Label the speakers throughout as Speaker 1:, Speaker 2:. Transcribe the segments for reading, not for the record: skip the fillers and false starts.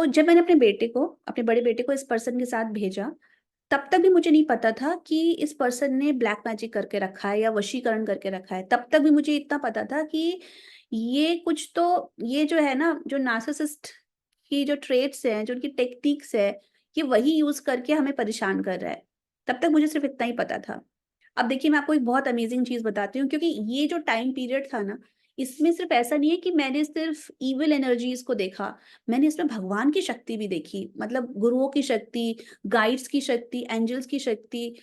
Speaker 1: तो जब मैंने अपने बड़े बेटे को इस पर्सन के साथ भेजा, तब तक भी मुझे नहीं पता था कि इस पर्सन ने ब्लैक मैजिक करके रखा है या वशीकरण करके रखा है। तब तक भी मुझे इतना पता था कि ये कुछ तो ये जो है ना, जो नार्सिसिस्ट की जो ट्रेट्स हैं, जो उनकी टेक्निक्स है, ये वही यूज़ करके हमें परेशान कर रहा है। तब तक मुझे सिर्फ़ इतना ही पता था। अब देखिए मैं आपको एक बहुत अमेज़िंग चीज़ बताती हूँ, क्योंकि ये जो टाइम पीरियड था ना, इसमें सिर्फ़ ऐसा नहीं है कि मैंने सिर्फ़ इविल एनर्जीज़ को देखा, मैंने इसमें भगवान की शक्ति भी देखी। मतलब गुरुओं की शक्ति, गाइड्स की शक्ति, एंजल्स की शक्ति,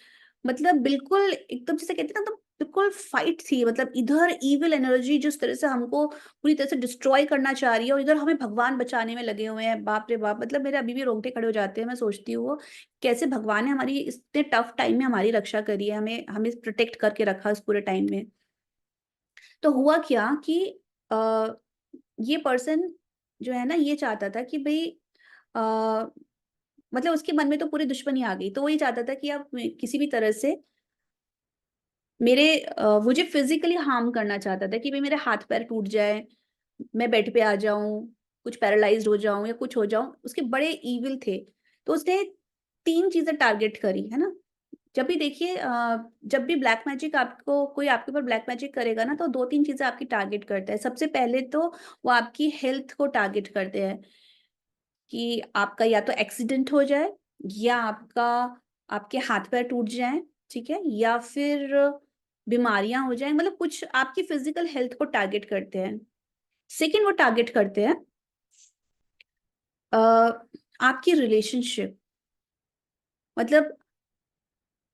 Speaker 1: मतलब बिल्कुल एकदम जिसे कहते हैं ना, एकदम बिल्कुल फाइट थी। मतलब इधर इविल एनर्जी जिस तरह से हमको पूरी तरह से डिस्ट्रॉय करना चाह रही है, और इधर हमें भगवान बचाने में लगे हुए हैं। बाप रे बाप! मतलब मेरे अभी भी रोंगटे खड़े हो जाते हैं। मैं सोचती हूँ कैसे भगवान ने हमारी इतने टफ टाइम में हमारी रक्षा करी है, हमें हमें प्रोटेक्ट करके रखा उस पूरे टाइम में। तो हुआ क्या कि अ, ये पर्सन जो है ना, ये चाहता था कि भई अ, मतलब उसके मन में तो पूरी दुश्मनी आ गई। तो वो ये चाहता था कि आप किसी भी तरह से मुझे फिज़िकली हार्म करना चाहता था कि भई मेरे हाथ-पैर टूट जाएँ, मैं बेड पे आ जाऊँ, कुछ पैरालाइज़्ड हो जाऊँ या कुछ हो जाऊँ। उसके बड़े ईविल थे। तो उसने 3 चीज़ें टारगेट करी, है ना? जब भी देखिए जब भी ब्लैक मैजिक आपको कोई आपके ऊपर ब्लैक मैजिक करेगा ना, तो 2-3 चीज़ें आपकी टारगेट करता है। सबसे पहले तो वो आपकी हेल्थ को टारगेट करते हैं कि आपका या तो एक्सीडेंट हो जाए, या आपके हाथ-पैर टूट जाएँ, ठीक है? या फिर बीमारियाँ हो जाएँ, मतलब कुछ आपकी फिज़िकल हेल्थ को टारगेट करते हैं। सेकंड वो टारगेट करते हैं अ, आपकी रिलेशनशिप, मतलब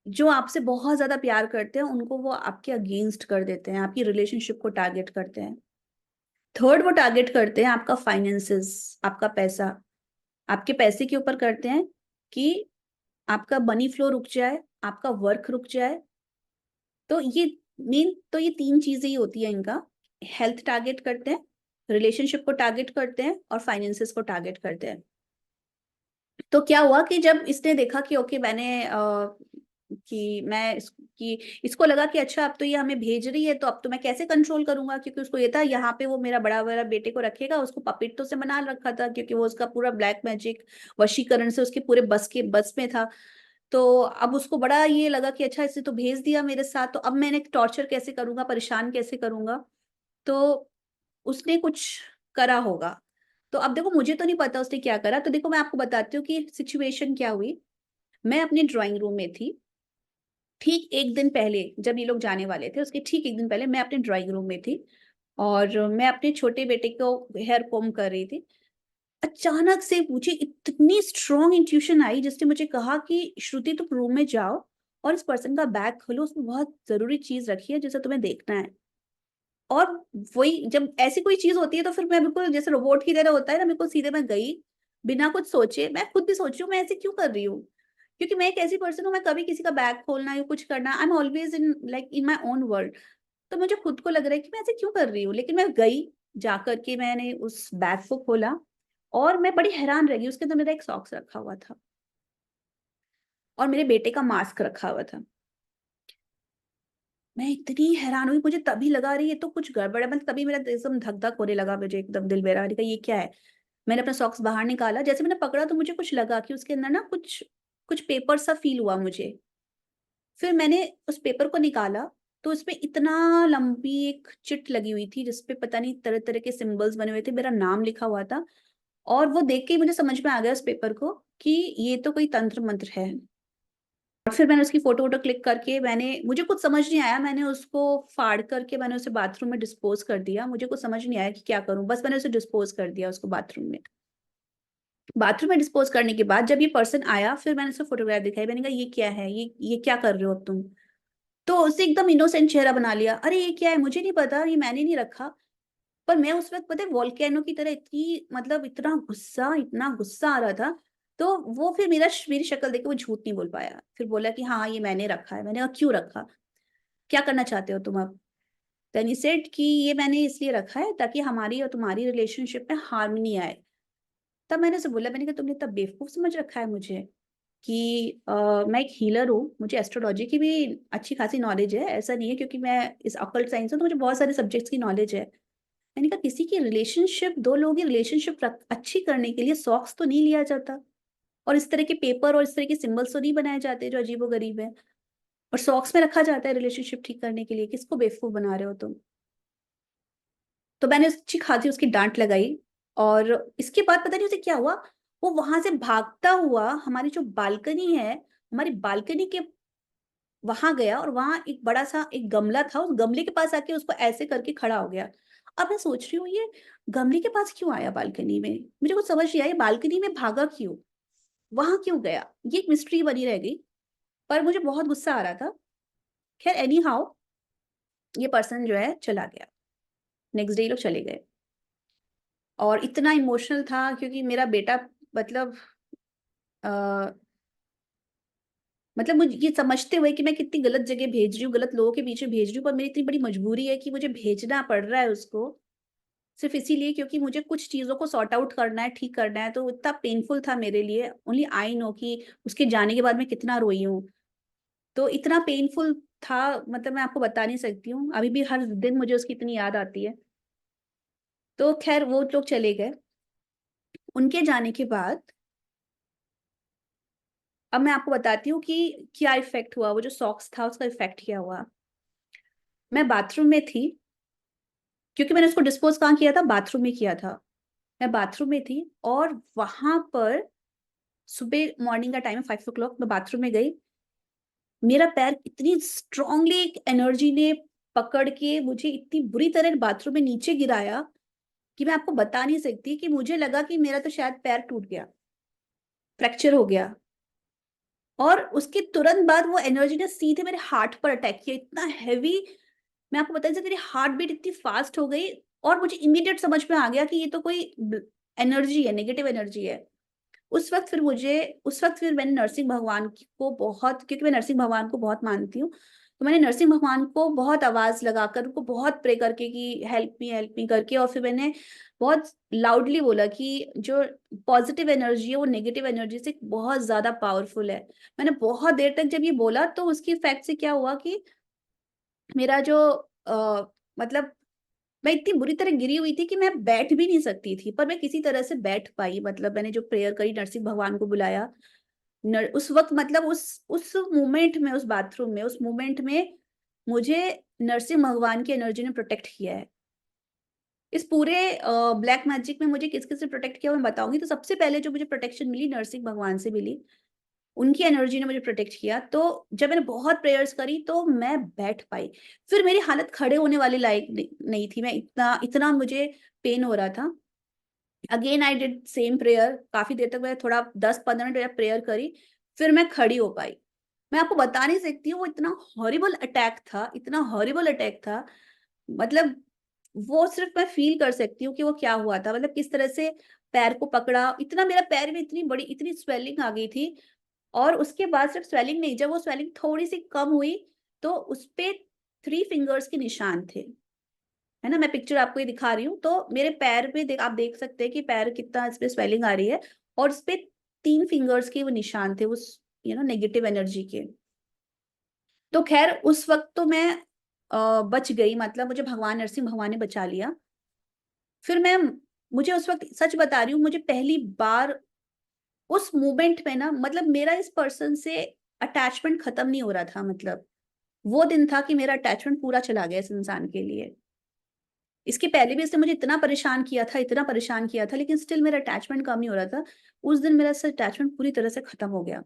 Speaker 1: जो आपसे बहुत ज़्यादा प्यार करते हैं, उनको वो आपके अगेंस्ट कर देते हैं, आपकी रिलेशनशिप को टारगेट करते हैं। थर्ड वो टारगेट करते हैं आपका फाइनेंसेस, आपका पैसा। आपके पैसे के ऊपर करते हैं कि आपका मनी फ्लो रुक जाए, आपका वर्क रुक जाए। तो ये 3 चीज़ें ही होती हैं इनका। हेल्थ टारगेट करते हैं, रिलेशनशिप को टारगेट करते हैं और फाइनेंसेस को टारगेट करते हैं। तो क्या हुआ कि जब इसने देखा कि ओके कि मैं इस कि इसको लगा कि अच्छा अब तो ये हमें भेज रही है, तो अब तो मैं कैसे कंट्रोल करूँगा, क्योंकि उसको ये था यहाँ पे वो मेरा बड़ा वाला बेटे को रखेगा, उसको पपेट तो से बना रखा था, क्योंकि वो उसका पूरा ब्लैक मैजिक वशीकरण से उसके पूरे बस में था। तो अब उसको बड़ा ये लगा कि अच्छा इसे तो भेज दिया मेरे साथ, तो अब मैंने टॉर्चर कैसे करूँगा, परेशान कैसे करूँगा? तो उसने कुछ करा होगा। तो अब देखो मुझे तो नहीं पता उसने क्या करा, तो देखो मैं आपको बताती हूँ कि सिचुएशन क्या हुई। मैं अपने ड्राइंग रूम में थी, ठीक 1 दिन पहले जब ये लोग जाने वाले थे, उसके ठीक 1 दिन पहले मैं अपने ड्राइंग रूम में थी और मैं अपने छोटे बेटे को हेयर कोम्ब कर रही थी। अचानक से मुझे इतनी स्ट्रॉन्ग इंट्यूशन आई, जिसने मुझे कहा कि श्रुति तुम रूम में जाओ और इस पर्सन का बैग खोलो, उसमें बहुत ज़रूरी चीज़ रखी है जिसे तुम्हें देखना है। और वही जब ऐसी कोई चीज़ होती है, तो फिर मैं बिल्कुल जैसे रोबोट की तरह होता है ना, बिल्कुल सीधे मैं गई, बिना कुछ सोचे। मैं खुद भी सोच रही हूँ मैं ऐसे क्यों कर रही हूँ? क्योंकि मैं एक ऐसी पर्सन हूँ, मैं कभी किसी का बैग खोलना या कुछ करना, I am always in like in my own world. तो मुझे खुद को लग रहा है कि मैं ऐसे क्यों कर रही हूँ? लेकिन मैं गई, जाकर के मैंने उस बैग को खोला और मैं बड़ी हैरान रह गई, उसके अंदर मेरा एक सॉक्स रखा हुआ था और मेरे बेटे का मास्क रखा हुआ था। मैं इतनी हैरान हुई, मुझे तभी लगा अरे ये तो कुछ गड़बड़ है, मतलब तभी मेरा एकदम धक-धक होने लगा, मुझे एकदम दिल मेरा, मैंने कहा ये क्या है? मैंने अपना सॉक्स बाहर निकाला, जैसे मैंने पकड़ा तो मुझे कुछ लगा कि उसके अंदर ना कुछ कुछ पेपर सा फ़ील हुआ मुझे। फिर मैंने उस पेपर को निकाला, तो उसमें इतना लंबी एक चिट लगी हुई थी, जिस पे पता नहीं तरह-तरह के सिम्बल्स बने हुए थे, मेरा नाम लिखा हुआ था और वो देख के ही मुझे समझ में आ गया उस पेपर को कि ये तो कोई तंत्र-मंत्र है। और फिर मैंने उसकी फ़ोटो-वोटो क्लिक करके मुझे कुछ समझ नहीं आया, मैंने उसको फाड़ करके मैंने उसे बाथरूम में डिस्पोज़ कर दिया। मुझे कुछ समझ नहीं आया कि क्या करूँ? बस मैंने उसे डिस्पोज़ कर दिया उसको बाथरूम में। बाथरूम में डिस्पोज़ करने के बाद जब ये पर्सन आया, फिर मैंने उसे फ़ोटोग्राफ दिखाई। मैंने कहा, "ये क्या है? ये क्या कर रहे हो अब तुम?" तो उसने एकदम इनोसेंट चेहरा बना लिया। "अरे! ये क्या है? मुझे नहीं पता, ये मैंने नहीं रखा।" पर मैं उस वक़्त पता है वोल्केनो की तरह इतनी मतलब इतना गुस्सा आ रहा था, तो वो फिर मेरी शक्ल देख के वो झूठ नहीं बोल पाया। फिर बोला कि हाँ, ये मैंने रखा है। मैंने कहा, "क्यों रखा? क्या करना चाहते हो तुम अब?" देन ही सेड कि ये मैंने इसलिए रखा है ताकि हमारी और तुम्हारी रिलेशनशिप में हार्मनी आए। तब मैंने उसे बोला, मैंने कहा तुमने इतना बेवकूफ़ समझ रखा है मुझे कि मैं एक हीलर हूँ, मुझे एस्ट्रोलॉजी की भी अच्छी खासी नॉलेज है। ऐसा नहीं है क्योंकि मैं इस ऑकल्ट साइंस हूँ, तो मुझे बहुत सारे सब्जेक्ट्स की नॉलेज है। मैंने कहा किसी की रिलेशनशिप, दो लोगों की रिलेशनशिप अच्छी करने के लिए सॉक्स तो नहीं लिया जाता, और इस तरह के पेपर और इस तरह के सिंबल्स तो नहीं बनाए जाते जो अजीबोगरीब है, और सॉक्स में रखा जाता है रिलेशनशिप ठीक करने के लिए। किसको बेवकूफ बना रहे हो तुम? तो मैंने अच्छी खासी उसकी डांट लगाई। और इसके बाद पता नहीं उसे क्या हुआ, वो वहां से भागता हुआ हमारी जो बालकनी है, हमारी बालकनी के वहां गया, और वहां एक बड़ा सा एक गमला था, उस गमले के पास आके उसको ऐसे करके खड़ा हो गया। अब मैं सोच रही हूँ ये गमले के पास क्यों आया बालकनी में, मुझे कुछ समझ नहीं आया, बालकनी में भागा क्यों, वहां क्यों गया, ये एक मिस्ट्री बनी रह गई। पर मुझे बहुत गुस्सा आ रहा था। खैर एनी हाउ, ये पर्सन जो है चला गया, नेक्स्ट डे ये लोग चले गए। और इतना इमोशनल था क्योंकि मेरा बेटा, मतलब मतलब मुझे ये समझते हुए कि मैं कितनी गलत जगह भेज रही हूँ, गलत लोगों के पीछे भेज रही हूँ, पर मेरी इतनी बड़ी मजबूरी है कि मुझे भेजना पड़ रहा है उसको, सिर्फ इसीलिए क्योंकि मुझे कुछ चीज़ों को सॉर्ट आउट करना है, ठीक करना है। तो इतना पेनफुल था मेरे लिए, ओनली आई नो कि उसके जाने के बाद मैं कितना रोई हूँ। तो इतना पेनफुल था, मतलब मैं आपको बता नहीं सकती हूँ, अभी भी हर दिन मुझे उसकी इतनी याद आती है। तो खैर वो लोग चले गए। उनके जाने के बाद अब मैं आपको बताती हूँ कि क्या इफेक्ट हुआ, वो जो सॉक्स था उसका इफेक्ट क्या हुआ। मैं बाथरूम में थी, क्योंकि मैंने उसको डिस्पोज कहाँ किया था, बाथरूम में किया था। मैं बाथरूम में थी और वहां पर सुबह मॉर्निंग का टाइम है, 5 o'clock, मैं बाथरूम में गई। मेरा पैर इतनी स्ट्रांगली एक एनर्जी ने पकड़ के मुझे इतनी बुरी तरह बाथरूम में नीचे गिराया कि मैं आपको बता नहीं सकती, कि मुझे लगा कि मेरा तो शायद पैर टूट गया, फ्रैक्चर हो गया। और उसके तुरंत बाद वो एनर्जी ने सीधे मेरे हार्ट पर अटैक किया, इतना हैवी। मैं आपको बता, मेरी हार्ट बीट इतनी फास्ट हो गई, और मुझे इमीडिएट समझ में आ गया कि ये तो कोई एनर्जी है, नेगेटिव एनर्जी है। उस वक्त फिर मैंने नरसिंह भगवान को बहुत, क्योंकि मैं नरसिंह भगवान को बहुत मानती हूँ, तो मैंने नरसिंह भगवान को बहुत आवाज लगाकर उनको बहुत प्रे करके कि हेल्प मी करके, और फिर मैंने बहुत लाउडली बोला कि जो पॉजिटिव एनर्जी है वो नेगेटिव एनर्जी से बहुत ज्यादा पावरफुल है। मैंने बहुत देर तक जब ये बोला, तो उसकी इफेक्ट से क्या हुआ कि मेरा जो मतलब मैं इतनी बुरी तरह गिरी हुई थी कि मैं बैठ भी नहीं सकती थी, पर मैं किसी तरह से बैठ पाई। मतलब मैंने जो प्रेयर करी, नरसिंह भगवान को बुलाया। उस वक्त, मतलब उस मोमेंट में, उस बाथरूम में, उस मोमेंट में मुझे नरसिंह भगवान की एनर्जी ने प्रोटेक्ट किया है। इस पूरे ब्लैक मैजिक में मुझे किस किस से प्रोटेक्ट किया मैं बताऊंगी। तो सबसे पहले जो मुझे प्रोटेक्शन मिली, नरसिंह भगवान से मिली, उनकी एनर्जी ने मुझे प्रोटेक्ट किया। तो जब मैंने बहुत प्रेयर्स करी तो मैं बैठ पाई। फिर मेरी हालत खड़े होने वाली लायक नहीं थी, मैं इतना इतना मुझे पेन हो रहा था। Again I did same prayer, काफी देर तक मैं थोड़ा 10-15 मिनट प्रेयर करी, फिर मैं खड़ी हो पाई। मैं आपको बता नहीं सकती हूँ, वो इतना हॉरिबल अटैक था, इतना हॉरिबल अटैक था। मतलब वो सिर्फ मैं फील कर सकती हूँ कि वो क्या हुआ था, मतलब किस तरह से पैर को पकड़ा, इतना मेरा पैर में इतनी बड़ी इतनी स्वेलिंग आ गई थी। और उसके बाद सिर्फ स्वेलिंग नहीं, जब वो स्वेलिंग थोड़ी सी कम हुई, तो उसपे 3 फिंगर्स के निशान थे, है ना? मैं पिक्चर आपको ये दिखा रही हूँ। तो मेरे पैर पे आप देख सकते हैं कि पैर कितना इस पे स्वेलिंग आ रही है, और इस पे 3 फिंगर्स के वो निशान थे, उस नेगेटिव एनर्जी के। तो खैर उस वक्त तो मैं बच गई, मतलब मुझे भगवान नरसिंह भगवान ने बचा लिया। फिर मैं मुझे उस वक्त सच बता रही हूँ, मुझे पहली बार उस मोमेंट में ना, मतलब मेरा इस पर्सन से अटैचमेंट खत्म नहीं हो रहा था। मतलब वो दिन था कि मेरा अटैचमेंट पूरा चला गया इस इंसान के लिए। इसके पहले भी इसने मुझे इतना परेशान किया था, इतना परेशान किया था, लेकिन स्टिल मेरा अटैचमेंट कम नहीं हो रहा था। उस दिन मेरा अटैचमेंट पूरी तरह से खत्म हो गया।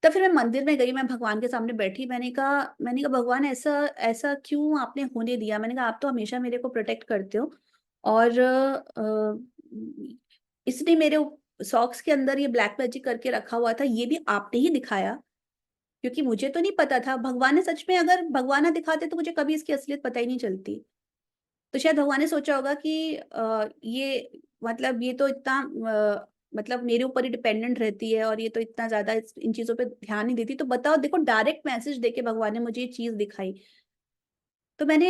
Speaker 1: तब फिर मैं मंदिर में गई, मैं भगवान के सामने बैठी, मैंने कहा भगवान, ऐसा ऐसा क्यों आपने होने दिया? मैंने कहा आप तो हमेशा मेरे को प्रोटेक्ट करते हो, और इसने मेरे सॉक्स के अंदर ये ब्लैक मैजिक करके रखा हुआ था, ये भी आपने ही दिखाया, क्योंकि मुझे तो नहीं पता था। भगवान ने सच में, अगर भगवान ना दिखाते तो मुझे कभी इसकी असलियत पता ही नहीं चलती। तो शायद भगवान ने सोचा होगा कि ये, मतलब ये तो इतना मतलब मेरे ऊपर ही डिपेंडेंट रहती है, और ये तो इतना ज्यादा इन चीजों पे ध्यान नहीं देती। तो बताओ, देखो डायरेक्ट मैसेज देके भगवान ने मुझे ये चीज दिखाई। तो मैंने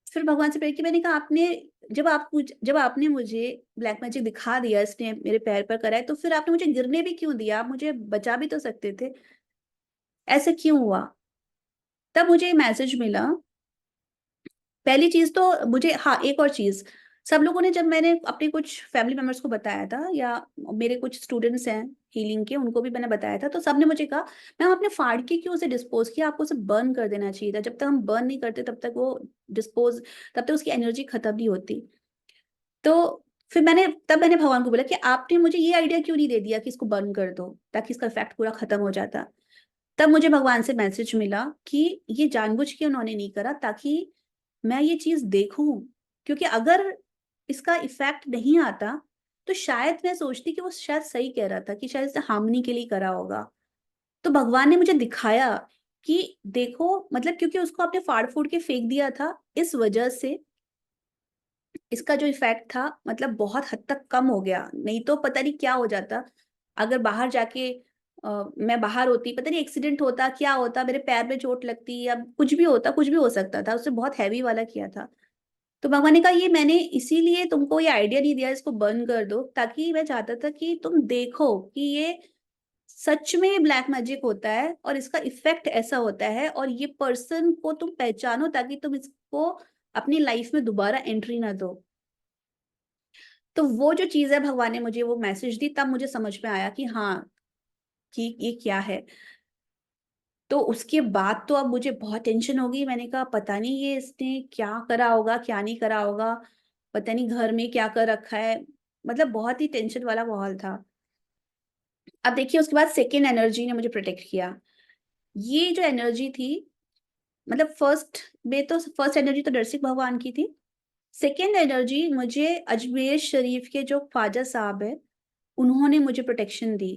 Speaker 1: फिर भगवान से प्रे की, मैंने कहा आपने, जब आपने मुझे ब्लैक मैजिक दिखा दिया, इसने मेरे पैर पर करा है, तो फिर आपने मुझे गिरने भी क्यों दिया? आप मुझे बचा भी तो सकते थे, ऐसे क्यों हुआ? तब मुझे मैसेज मिला पहली चीज तो मुझे, हाँ एक और चीज, सब लोगों ने, जब मैंने अपने कुछ फैमिली मेंबर्स को बताया था या मेरे कुछ स्टूडेंट्स हैं हीलिंग के, उनको भी मैंने बताया था, तो सबने मुझे कहा मैम आपने फाड़ के क्यों उसे डिस्पोज किया, आपको उसे बर्न कर देना चाहिए था, जब तक हम बर्न नहीं करते तब तक वो डिस्पोज, तब तक उसकी एनर्जी खत्म नहीं होती। तो फिर मैंने भगवान को बोला कि आपने मुझे ये आइडिया क्यों नहीं दे दिया कि इसको बर्न कर दो ताकि इसका इफेक्ट पूरा खत्म हो जाता। तब मुझे भगवान से मैसेज मिला कि ये जानबूझ के उन्होंने नहीं करा ताकि मैं ये चीज देखूं, क्योंकि अगर इसका इफेक्ट नहीं आता तो शायद मैं सोचती कि वो शायद सही कह रहा था, कि शायद इसे हार्मनी के लिए करा होगा। तो भगवान ने मुझे दिखाया कि देखो, मतलब क्योंकि उसको आपने फाड़ फूड़ के फेंक दिया था, इस वजह से इसका जो इफेक्ट था मतलब बहुत हद तक कम हो गया, नहीं तो पता नहीं क्या हो जाता। अगर बाहर जाके मैं बाहर होती, पता नहीं एक्सीडेंट होता, क्या होता, मेरे पैर में चोट लगती या कुछ भी होता, कुछ भी हो सकता था, उससे बहुत हैवी वाला किया था। तो भगवान ने कहा ये मैंने इसीलिए तुमको ये आइडिया नहीं दिया इसको बर्न कर दो, ताकि मैं चाहता था कि तुम देखो कि ये सच में ब्लैक मैजिक होता है और इसका इफेक्ट ऐसा होता है, और ये पर्सन को तुम पहचानो ताकि तुम इसको अपनी लाइफ में दोबारा एंट्री ना दो। तो वो जो चीज है, भगवान ने मुझे वो मैसेज दी, तब मुझे समझ में आया कि हाँ, कि ये क्या है। तो उसके बाद तो अब मुझे बहुत टेंशन हो गई, मैंने कहा पता नहीं ये इसने क्या करा होगा, क्या नहीं करा होगा, पता नहीं घर में क्या कर रखा है, मतलब बहुत ही टेंशन वाला माहौल था। अब देखिए उसके बाद सेकेंड एनर्जी ने मुझे प्रोटेक्ट किया। ये जो एनर्जी थी, मतलब फर्स्ट एनर्जी तो नरसिंह भगवान की थी। सेकेंड एनर्जी मुझे अजमेर शरीफ के जो ख्वाजा साहब है, उन्होंने मुझे प्रोटेक्शन दी।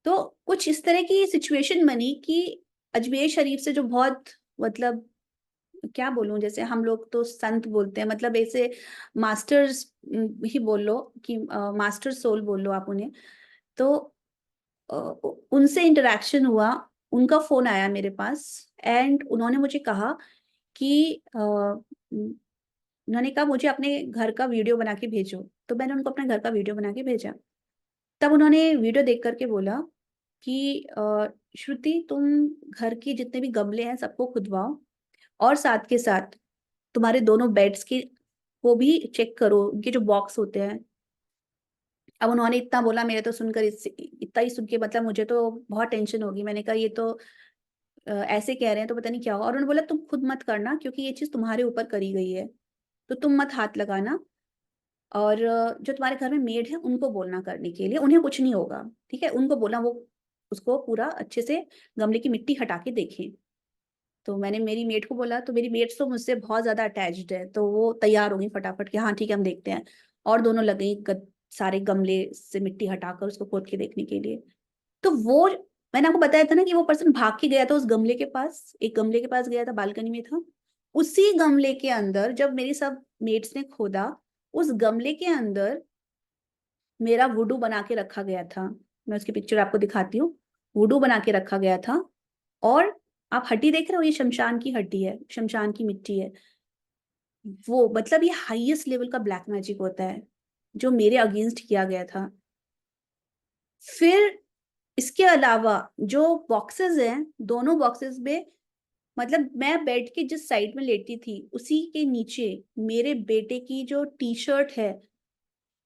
Speaker 1: तो कुछ इस तरह की सिचुएशन बनी कि अजमेर शरीफ से जो बहुत, मतलब क्या बोलूं, जैसे हम लोग तो संत बोलते हैं, मतलब ऐसे मास्टर्स ही बोल लो, कि मास्टर सोल बोल लो आप उन्हें। तो अ, उनसे इंटरेक्शन हुआ, उनका फोन आया मेरे पास, एंड उन्होंने मुझे कहा कि उन्होंने कहा मुझे अपने घर का वीडियो बना के भेजो। तो मैंने उनको अपने घर का वीडियो बना के भेजा। तब उन्होंने वीडियो देख करके बोला कि श्रुति तुम घर के जितने भी गमले हैं सबको खुदवाओ, और साथ के साथ तुम्हारे दोनों बेड्स की को भी चेक करो, उनके जो बॉक्स होते हैं। अब उन्होंने इतना बोला, मेरे तो सुनकर इतना ही सुन के मतलब मुझे तो बहुत टेंशन होगी। मैंने कहा ये तो ऐसे कह रहे हैं तो पता नहीं क्या होगा। और उन्होंने बोला तुम खुद मत करना क्योंकि ये चीज तुम्हारे ऊपर करी गई है, तो तुम मत हाथ लगाना। और जो तुम्हारे घर में मेड है उनको बोलना करने के लिए, उन्हें कुछ नहीं होगा, ठीक है, उनको बोलना वो उसको पूरा अच्छे से गमले की मिट्टी हटा के देखें। तो मैंने मेरी मेड को बोला, तो मेरी मेड तो मुझसे बहुत ज्यादा अटैच्ड है, तो वो तैयार हो गई फटाफट कि हाँ ठीक है हम देखते हैं। और दोनों लग गई सारे गमले से मिट्टी हटाकर उसको खोद के देखने के लिए। तो वो, मैंने आपको बताया था ना कि वो पर्सन भाग के गया था उस गमले के पास, एक गमले के पास गया था, बालकनी में था। उसी गमले के अंदर जब मेरी सब मेट्स ने खोदा, उस गमले के अंदर मेरा वुडू बना के रखा गया था। मैं उसकी पिक्चर आपको दिखाती हूँ। वुडू बना के रखा गया था। और आप हड्डी देख रहे हो, ये शमशान की हड्डी है, शमशान की मिट्टी है। वो मतलब ये हाईएस्ट लेवल का ब्लैक मैजिक होता है जो मेरे अगेंस्ट किया गया था। फिर इसके अलावा जो बॉक्सेस हैं, दोनों बॉक्सेस में, मतलब मैं बेड के जिस साइड में लेटी थी उसी के नीचे मेरे बेटे की जो टी शर्ट है,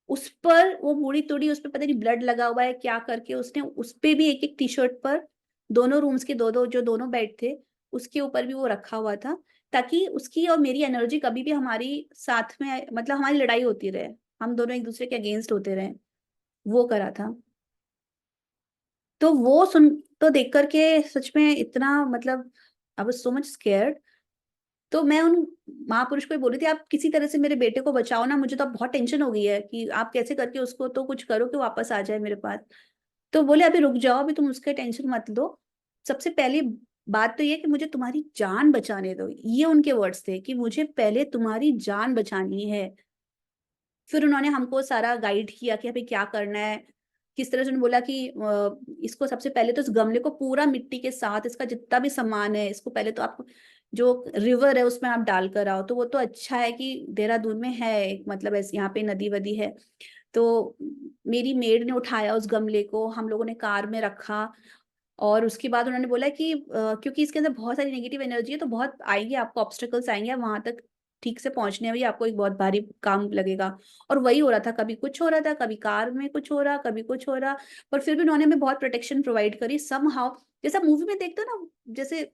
Speaker 1: उस पर वो बूढ़ी तोड़ी, उस पर पता नहीं ब्लड लगा हुआ है क्या करके उसने, उस पे भी एक एक टी शर्ट पर, दोनों रूम्स के दो दो जो दोनों बेड थे उसके ऊपर भी वो रखा हुआ था, ताकि उसकी और मेरी एनर्जी कभी भी हमारी साथ में, मतलब हमारी लड़ाई होती रहे, हम दोनों एक दूसरे के अगेंस्ट होते रहे। वो करा था। तो वो सुन, तो देख करके सच में इतना, मतलब I was so much scared. तो मैं उन महापुरुष को ही बोल रही थी आप किसी तरह से मेरे बेटे को बचाओ ना, मुझे तो अब बहुत टेंशन हो गई है कि आप कैसे करके उसको तो कुछ करो कि वापस आ जाए मेरे पास। तो बोले अभी रुक जाओ, अभी तुम उसके टेंशन मत लो। सबसे पहली बात तो ये कि मुझे तुम्हारी जान बचाने दो, ये उनके वर्ड्स थे कि मुझे पहले तुम्हारी जान बचानी है। फिर उन्होंने हमको सारा गाइड किया कि अभी क्या करना है, किस तरह से। उन्होंने बोला कि इसको सबसे पहले तो इस गमले को पूरा मिट्टी के साथ, इसका जितना भी सामान है, इसको पहले तो आप जो रिवर है उसमें आप डाल कर आओ। तो वो तो अच्छा है कि देहरादून में है एक, मतलब ऐसे यहाँ पे नदी वदी है। तो मेरी मेड ने उठाया उस गमले को, हम लोगों ने कार में रखा। और उसके बाद उन्होंने बोला कि क्योंकि इसके अंदर बहुत सारी नेगेटिव एनर्जी है, तो बहुत आएँगे, आपको ऑब्स्टेकल्स आएँगे, वहाँ तक ठीक से पहुँचने में भी आपको एक बहुत भारी काम लगेगा। और वही हो रहा था, कभी कुछ हो रहा था, कभी कार में कुछ हो रहा, कभी कुछ हो रहा, पर फिर भी उन्होंने हमें बहुत प्रोटेक्शन प्रोवाइड करी समहाउ। जैसे आप मूवी में देखते हो ना, जैसे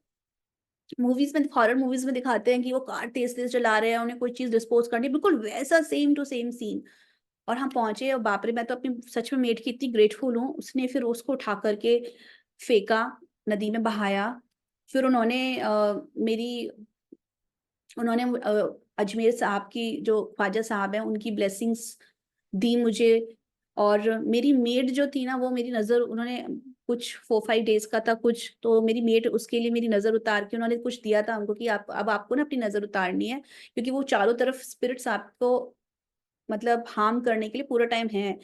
Speaker 1: मूवीज़ में, हॉरर मूवीज़ में दिखाते हैं कि वो कार तेज़-तेज़ चला रहे हैं, उन्हें कोई चीज़ डिस्पोज़ करनी है, बिल्कुल वैसा सेम टू सेम सीन। और हम पहुँचे और बाप रे! मैं तो अपनी सच में मेट की इतनी ग्रेटफुल हूँ, उसने फिर उसको उठा कर के फेंका, नदी में बहाया। फिर उन्होंने अजमेर साहब की, जो ख्वाजा साहब हैं, उनकी ब्लेसिंग्स दी मुझे। और मेरी मेड जो थी ना, वो मेरी नज़र, उन्होंने कुछ 4-5 डेज़ का था कुछ, तो मेरी मेड उसके लिए मेरी नज़र उतार के उन्होंने कुछ दिया था हमको कि आप अब आपको ना अपनी नज़र उतारनी है, क्योंकि वो चारों तरफ स्पिरिट्स आपको मतलब हार्म करने के लिए पूरा टाइम हैं।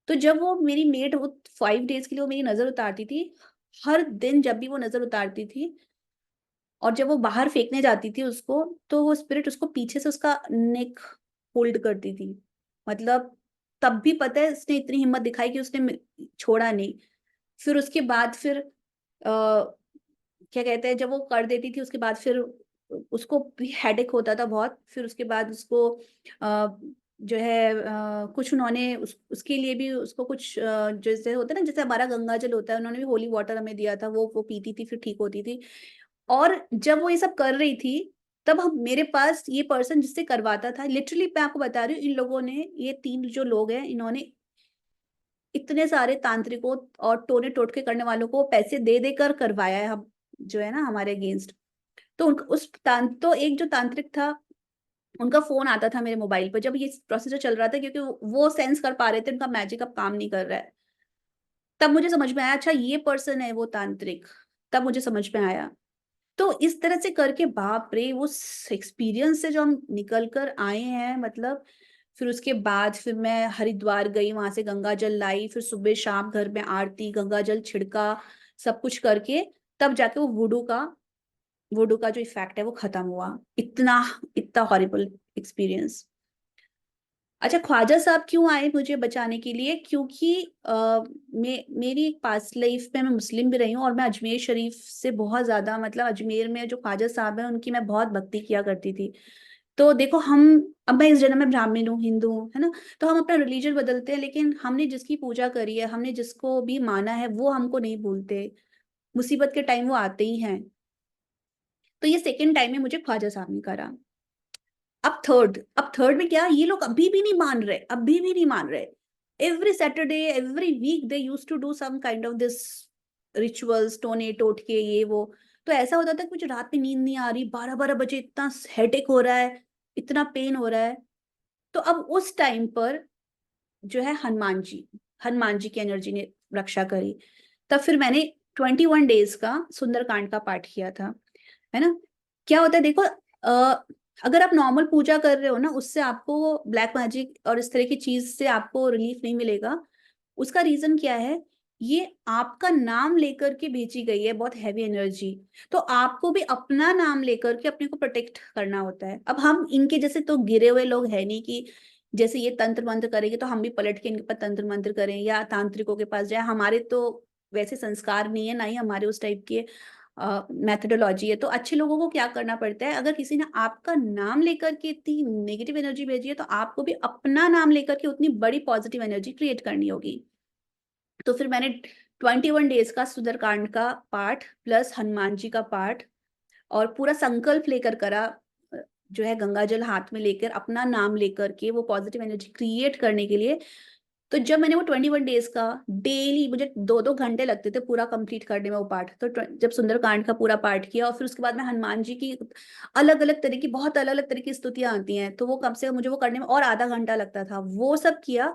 Speaker 1: तो जब वो मेरी मेड वो 5 डेज़ के लिए वो मेरी नज़र उतारती थी, हर दिन जब भी वो नज़र उतारती थी और जब वो बाहर फेंकने जाती थी उसको, तो वो स्पिरिट उसको पीछे से उसका नेक होल्ड करती थी। मतलब तब भी पता है उसने इतनी हिम्मत दिखाई कि उसने छोड़ा नहीं। फिर उसके बाद फिर क्या कहते हैं, जब वो कर देती थी उसके बाद फिर उसको भी हेडेक होता था बहुत। फिर उसके बाद उसको जो है कुछ उन्होंने उसके लिए भी उसको कुछ जैसे होता है ना, जैसे हमारा गंगा जल होता है, उन्होंने भी होली वाटर हमें दिया था, वो पीती थी, फिर ठीक होती थी। और जब वो ये सब कर रही थी, तब हम मेरे पास ये पर्सन जिससे करवाता था, लिटरली मैं आपको बता रही हूँ, इन लोगों ने, ये 3 जो लोग हैं, इन्होंने इतने सारे तांत्रिकों और टोने-टोटके करने वालों को पैसे दे-दे कर करवाया है, हम जो है ना हमारे अगेंस्ट। तो तो एक जो तांत्रिक था, उनका फ़ोन आता था मेरे मोबाइल पे जब ये प्रोसीजर चल रहा था, क्योंकि वो सेंस कर पा रहे थे उनका मैजिक अब काम नहीं कर रहा है। तब मुझे समझ में आया, अच्छा ये पर्सन है वो तांत्रिक, तब मुझे समझ में आया। तो इस तरह से करके बाप रे! उस एक्सपीरियंस से जो हम निकल कर आए हैं, मतलब फिर उसके बाद फिर मैं हरिद्वार गई, वहाँ से गंगा जल लाई, फिर सुबह-शाम घर में आरती, गंगा जल छिड़का, सब कुछ करके तब जाके वो वुडू का जो इफ़ेक्ट है वो खत्म हुआ। इतना इतना हॉरिबल एक्सपीरियंस। अच्छा, ख्वाजा साहब क्यों आए मुझे बचाने के लिए? क्योंकि मेरी पास्ट लाइफ में मैं मुस्लिम भी रही हूँ और मैं अजमेर शरीफ से बहुत ज़्यादा, मतलब अजमेर में जो ख्वाजा साहब हैं उनकी मैं बहुत भक्ति किया करती थी। तो देखो, अब मैं इस जन्म में ब्राह्मण हूँ, हिंदू हूँ, है ना? तो हम अपना रिलीजन बदलते हैं, लेकिन हमने जिसकी पूजा करी है, हमने जिसको भी माना है, वो हमको नहीं भूलते। मुसीबत के टाइम वो आते ही हैं। तो ये सेकंड टाइम है मुझे ख्वाजा साहब ने करा। अब थर्ड में क्या, ये लोग अभी भी नहीं मान रहे, अभी भी नहीं मान रहे। Every Saturday, every week they used to do some kind of this rituals, टोने टोटके ये वो। तो ऐसा होता था कि मुझे रात में नींद नहीं आ रही, 12-12 बजे इतना हेडेक हो रहा है, इतना पेन हो रहा है। तो अब उस टाइम पर जो है हनुमान जी की एनर्जी ने रक्षा करी। तब फिर मैंने 21 डेज़ का सुंदरकांड का पाठ किया था, है ना? क्या होता है देखो, अगर आप नॉर्मल पूजा कर रहे हो ना, उससे आपको ब्लैक मैजिक और इस तरह की चीज़ से आपको रिलीफ नहीं मिलेगा। उसका रीज़न क्या है? ये आपका नाम लेकर के भेजी गई है बहुत हेवी एनर्जी। तो आपको भी अपना नाम लेकर के अपने को प्रोटेक्ट करना होता है। अब हम इनके जैसे तो गिरे हुए लोग हैं नहीं कि जैसे ये तंत्र-मंत्र करेंगे तो हम भी पलट के इनके ऊपर तंत्र-मंत्र करें या तांत्रिकों के पास जाएँ। हमारे तो वैसे संस्कार नहीं है, ना ही हमारे उस टाइप के मेथोडोलॉजी है। तो अच्छे लोगों को क्या करना पड़ता है, अगर किसी ने आपका नाम लेकर के इतनी नेगेटिव एनर्जी भेजी है, तो आपको भी अपना नाम लेकर के उतनी बड़ी पॉजिटिव एनर्जी क्रिएट करनी होगी। तो फिर मैंने 21 डेज़ का सुंदरकांड का पाठ प्लस हनुमान जी का पाठ और पूरा संकल्प लेकर करा, जो है गंगा जल हाथ में लेकर अपना नाम लेकर के वो पॉजिटिव एनर्जी क्रिएट करने के लिए। तो जब मैंने वो 21 डेज़ का डेली, मुझे 2-2 घंटे लगते थे पूरा कंप्लीट करने में वो पाठ। तो जब सुंदरकांड का पूरा पाठ किया और फिर उसके बाद में हनुमान जी की अलग-अलग तरह की, बहुत अलग-अलग तरह की स्तुतियाँ आती हैं, तो वो कम से कम मुझे वो करने में और आधा घंटा लगता था। वो सब किया,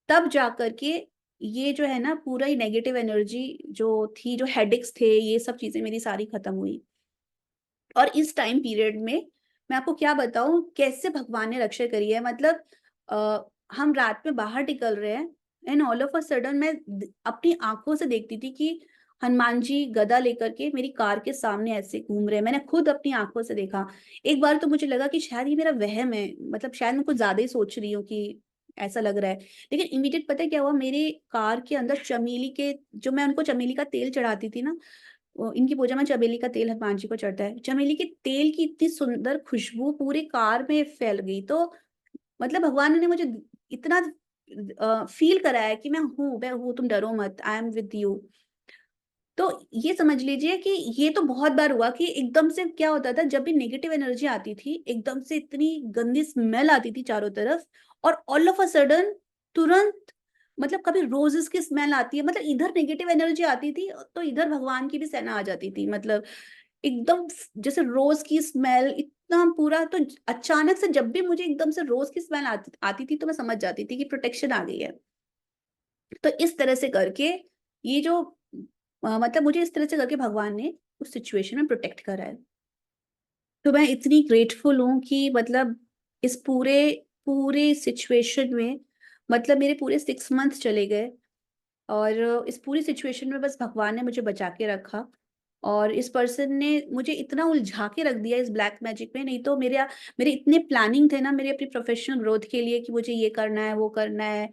Speaker 1: तब जाकर के ये जो है ना पूरा ही नेगेटिव एनर्जी जो थी, जो हेडेक्स थे, ये सब चीज़ें मेरी सारी खत्म हुई। और इस टाइम पीरियड में मैं आपको क्या बताऊँ कैसे भगवान ने रक्षा करी है, मतलब हम रात में बाहर निकल रहे हैं and all of a sudden मैं अपनी आंखों से देखती थी कि हनुमान जी गदा लेकर के मेरी कार के सामने ऐसे घूम रहे हैं। मैंने खुद अपनी आंखों से देखा। एक बार तो मुझे लगा कि शायद ये मेरा वहम है, मतलब शायद मैं कुछ ज्यादा ही सोच रही हूँ कि ऐसा लग रहा है। लेकिन इमीडिएट पता है क्या हुआ, मेरे कार के अंदर चमेली के, जो मैं उनको चमेली का तेल चढ़ाती थी ना, इनकी पूजा में चमेली का तेल हनुमान जी को चढ़ता है, चमेली के तेल की इतनी सुंदर खुशबू पूरी कार में फैल गई। तो मतलब भगवान ने मुझे इतना फील कराया कि मैं हूँ, तुम डरो मत, आई एम विद यू। तो ये समझ लीजिए कि ये तो बहुत बार हुआ कि एकदम से क्या होता था, जब भी नेगेटिव एनर्जी आती थी, एकदम से इतनी गंदी स्मेल आती थी चारों तरफ, और ऑल ऑफ अ सडन तुरंत, मतलब कभी रोजेस की स्मेल आती है, मतलब इधर नेगेटिव एनर्जी आती थी तो इधर भगवान की भी सेना आ जाती थी। मतलब एकदम जैसे रोज की स्मेल, इतना पूरा। तो अचानक से जब भी मुझे एकदम से रोज की स्मेल आती थी तो मैं समझ जाती थी कि प्रोटेक्शन आ गई है। तो इस तरह से करके ये जो मतलब मुझे इस तरह से करके भगवान ने उस सिचुएशन में प्रोटेक्ट करा है। तो मैं इतनी ग्रेटफुल हूँ कि मतलब इस पूरे पूरे सिचुएशन में, मतलब मेरे पूरे 6 मंथ चले गए, और इस पूरी सिचुएशन में बस भगवान ने मुझे बचा के रखा। और इस पर्सन ने मुझे इतना उलझा के रख दिया इस ब्लैक मैजिक में, नहीं तो मेरे इतने प्लानिंग थे ना मेरे अपनी प्रोफेशनल ग्रोथ के लिए कि मुझे ये करना है, वो करना है,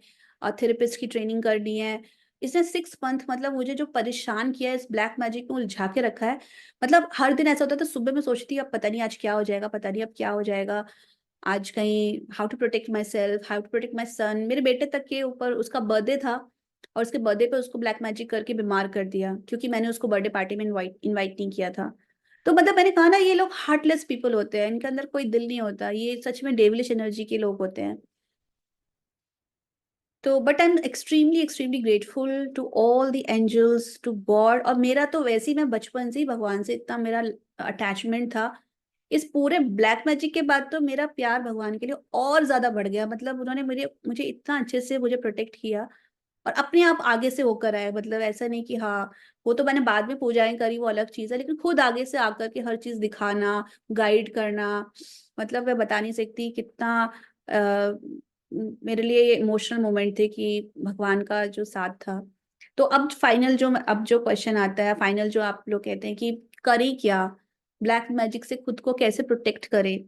Speaker 1: थेरेपिस्ट की ट्रेनिंग करनी है। इसने 6 मंथ मतलब मुझे जो परेशान किया है, इस ब्लैक मैजिक में उलझा के रखा है। मतलब हर दिन ऐसा होता था, सुबह मैं सोचती अब पता नहीं आज क्या हो जाएगा, पता नहीं अब क्या हो जाएगा। आज कहीं how to protect myself, how to protect my son. मेरे बेटे तक के ऊपर उसका बर्थडे था, और उसके बर्थडे पे उसको ब्लैक मैजिक करके बीमार कर दिया, क्योंकि मैंने उसको बर्थडे पार्टी में इनवाइट नहीं किया था। तो मतलब मैंने कहा ना, ये लोग हार्टलेस पीपल होते हैं, इनके अंदर कोई दिल नहीं होता, ये सच में डेविलिश एनर्जी के लोग होते हैं। तो but I am extremely extremely grateful to all the angels, to God. और मेरा तो वैसे ही, मैं बचपन से ही भगवान से इतना मेरा अटैचमेंट था। इस पूरे ब्लैक मैजिक के बाद तो मेरा प्यार भगवान के लिए और ज्यादा बढ़ गया। मतलब उन्होंने मुझे इतना अच्छे से मुझे प्रोटेक्ट किया, और अपने आप आगे से होकर आए। मतलब ऐसा नहीं कि हाँ, वो तो मैंने बाद में पूजाएं करी, वो अलग चीज है, लेकिन खुद आगे से आकर के हर चीज दिखाना, गाइड करना, मतलब मैं बता नहीं सकती कितना मेरे लिए ये इमोशनल मोमेंट थे कि भगवान का जो साथ था। तो अब जो क्वेश्चन आता है फाइनल, जो आप लोग कहते हैं कि करें क्या, ब्लैक मैजिक से खुद को कैसे प्रोटेक्ट करें।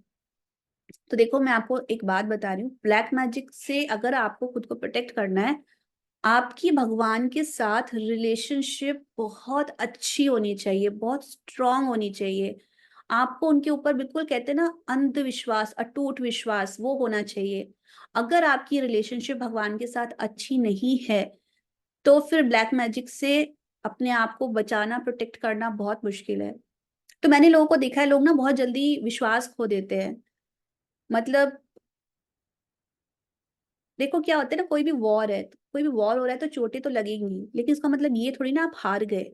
Speaker 1: तो देखो, मैं आपको एक बात बता रही हूँ, ब्लैक मैजिक से अगर आपको खुद को प्रोटेक्ट करना है, आपकी भगवान के साथ रिलेशनशिप बहुत अच्छी होनी चाहिए, बहुत स्ट्रांग होनी चाहिए। आपको उनके ऊपर बिल्कुल, कहते हैं ना, अंधविश्वास, अटूट विश्वास, वो होना चाहिए। अगर आपकी रिलेशनशिप भगवान के साथ अच्छी नहीं है, तो फिर ब्लैक मैजिक से अपने आप को बचाना, प्रोटेक्ट करना बहुत मुश्किल है। तो मैंने लोगों को देखा है, लोग ना बहुत जल्दी विश्वास खो देते हैं। मतलब देखो क्या होता है ना, कोई भी वॉर हो रहा है तो चोटें तो लगेंगी, लेकिन इसका मतलब ये थोड़ी ना आप हार गए।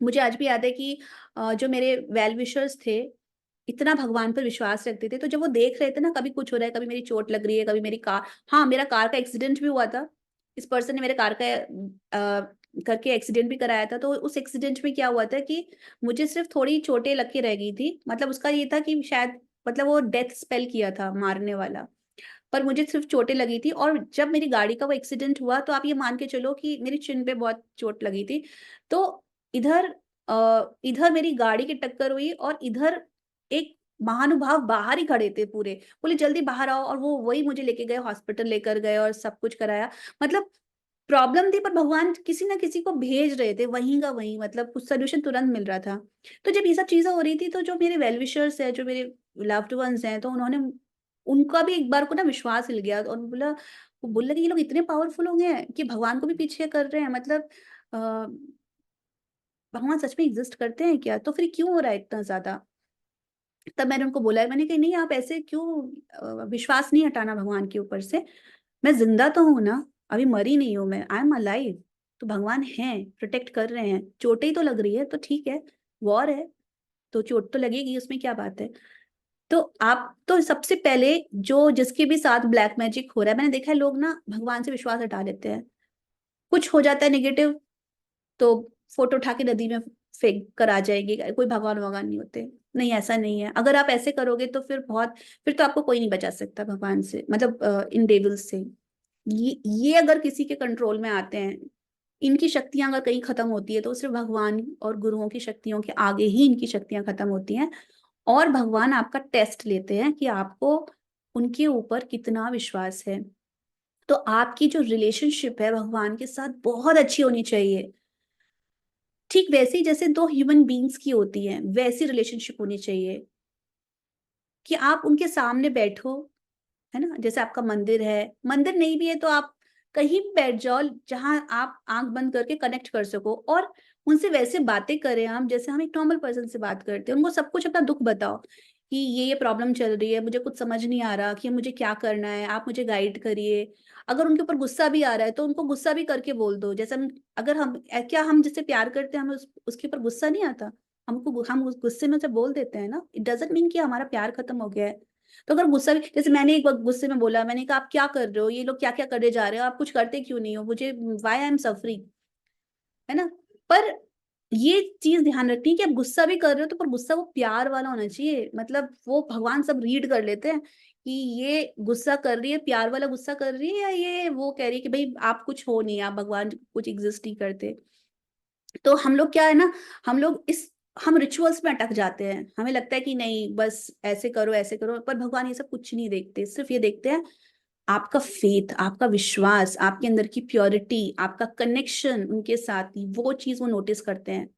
Speaker 1: मुझे आज भी याद है कि जो मेरे वेल विशर्स थे, इतना भगवान पर विश्वास रखते थे, तो जब वो देख रहे थे ना, कभी कुछ हो रहा है, कभी मेरी चोट लग रही है, कभी मेरी कार, हाँ, मेरा कार का एक्सीडेंट भी हुआ था। इस पर्सन ने मेरे कार का करके एक्सीडेंट भी कराया था। तो उस एक्सीडेंट में क्या हुआ था कि मुझे सिर्फ थोड़ी चोटें लग के रह गई थी। मतलब उसका ये था कि शायद, मतलब वो डेथ स्पेल किया था मारने वाला, पर मुझे सिर्फ चोटें लगी थी। और जब मेरी गाड़ी का वो एक्सीडेंट हुआ, तो आप ये मान के चलो कि मेरी चिन पे बहुत चोट लगी थी। तो इधर इधर मेरी गाड़ी की टक्कर हुई, और इधर एक महानुभाव बाहर ही खड़े थे पूरे, बोले जल्दी बाहर आओ, और वो वही मुझे लेके गए, हॉस्पिटल लेकर गए और सब कुछ कराया। मतलब प्रॉब्लम थी, पर भगवान किसी ना किसी को भेज रहे थे वहीं का वहीं, मतलब कुछ सोल्यूशन तुरंत मिल रहा था। तो जब ये सब चीजें हो रही थी, तो जो मेरे वेल विशर्स है, जो मेरे लव्ड वंस हैं, तो उन्होंने, उनका भी एक बार को ना विश्वास हिल गया, और बोला, वो बोलने लगे ये लोग इतने पावरफुल हो गए हैं कि भगवान को भी पीछे कर रहे हैं। मतलब अ, भगवान सच में एग्जिस्ट करते हैं क्या, तो फिर क्यों हो रहा है इतना ज्यादा। तब मैंने उनको बोला, मैंने कहा नहीं, आप ऐसे क्यों, विश्वास नहीं हटाना भगवान के ऊपर से। मैं जिंदा तो हूं ना, अभी मरी नहीं हूं मैं, आई एम अलाइव। तो भगवान हैं, प्रोटेक्ट कर रहे हैं, चोटें ही तो लग रही है तो ठीक है, वॉर है तो चोट तो लगेगी, उसमें क्या बात है। तो आप तो सबसे पहले, जो जिसके भी साथ ब्लैक मैजिक हो रहा है, मैंने देखा है लोग ना भगवान से विश्वास हटा लेते हैं। कुछ हो जाता है नेगेटिव, तो फोटो उठा के नदी में फेंक कर आ जाएंगे, कोई भगवान वगवान नहीं होते। नहीं, ऐसा नहीं है। अगर आप ऐसे करोगे तो फिर तो आपको कोई नहीं बचा सकता भगवान से, मतलब इन डेविल्स से। ये अगर किसी के कंट्रोल में आते हैं, इनकी शक्तियां अगर कहीं खत्म होती है, तो सिर्फ भगवान और गुरुओं की शक्तियों के आगे ही इनकी शक्तियां खत्म होती हैं। और भगवान आपका टेस्ट लेते हैं कि आपको उनके ऊपर कितना विश्वास है। तो आपकी जो रिलेशनशिप है भगवान के साथ बहुत अच्छी होनी चाहिए। ठीक वैसे ही जैसे 2 ह्यूमन बीइंग्स की होती है, वैसी रिलेशनशिप होनी चाहिए कि आप उनके सामने बैठो, है ना? जैसे आपका मंदिर है, मंदिर नहीं भी है तो आप कहीं भी बैठ जाओ जहाँ आप आँख बंद करके कनेक्ट कर सको और उनसे वैसे बातें करें हम जैसे हम एक नॉर्मल पर्सन से बात करते हैं। उनको सब कुछ अपना दुःख बताओ कि ये प्रॉब्लम चल रही है, मुझे कुछ समझ नहीं आ रहा कि मुझे क्या करना है, आप मुझे गाइड करिए। अगर उनके ऊपर गुस्सा भी आ रहा है तो उनको गुस्सा भी करके बोल दो। जैसे हम अगर हम क्या हम जिससे प्यार करते हैं हमें उसके ऊपर गुस्सा नहीं आता? हम उस गुस्से में उसे बोल देते हैं ना। इट डज़न्ट मीन कि हमारा प्यार खत्म हो गया है। तो अगर गुस्सा भी जैसे मैंने एक बार गुस्से में बोला, मैंने कहा, "आप क्या कर रहे हो? ये लोग क्या-क्या करे जा रहे हो? आप कुछ करते क्यों नहीं हो? मुझे व्हाई आई एम सफरिंग?" है ना? पर ये चीज़ ध्यान रखनी है कि आप गुस्सा भी कर रहे हो तो पर गुस्सा वो प्यार वाला होना चाहिए। मतलब वो भगवान सब रीड कर लेते हैं कि ये गुस्सा कर रही है, प्यार वाला गुस्सा कर रही है या ये वो कह रही है कि भई आप कुछ हो नहीं, आप भगवान कुछ एग्ज़िस्ट नहीं करते। तो हम लोग क्या है ना, हम रिचुअल्स में अटक जाते हैं। हमें लगता है कि नहीं बस ऐसे करो, पर भगवान ये सब कुछ नहीं देखते। सिर्फ़ ये देखते हैं आपका फ़ेथ, आपका विश्वास, आपके अंदर की प्योरिटी, आपका कनेक्शन उनके साथ, वो चीज़ वो नोटिस करते हैं।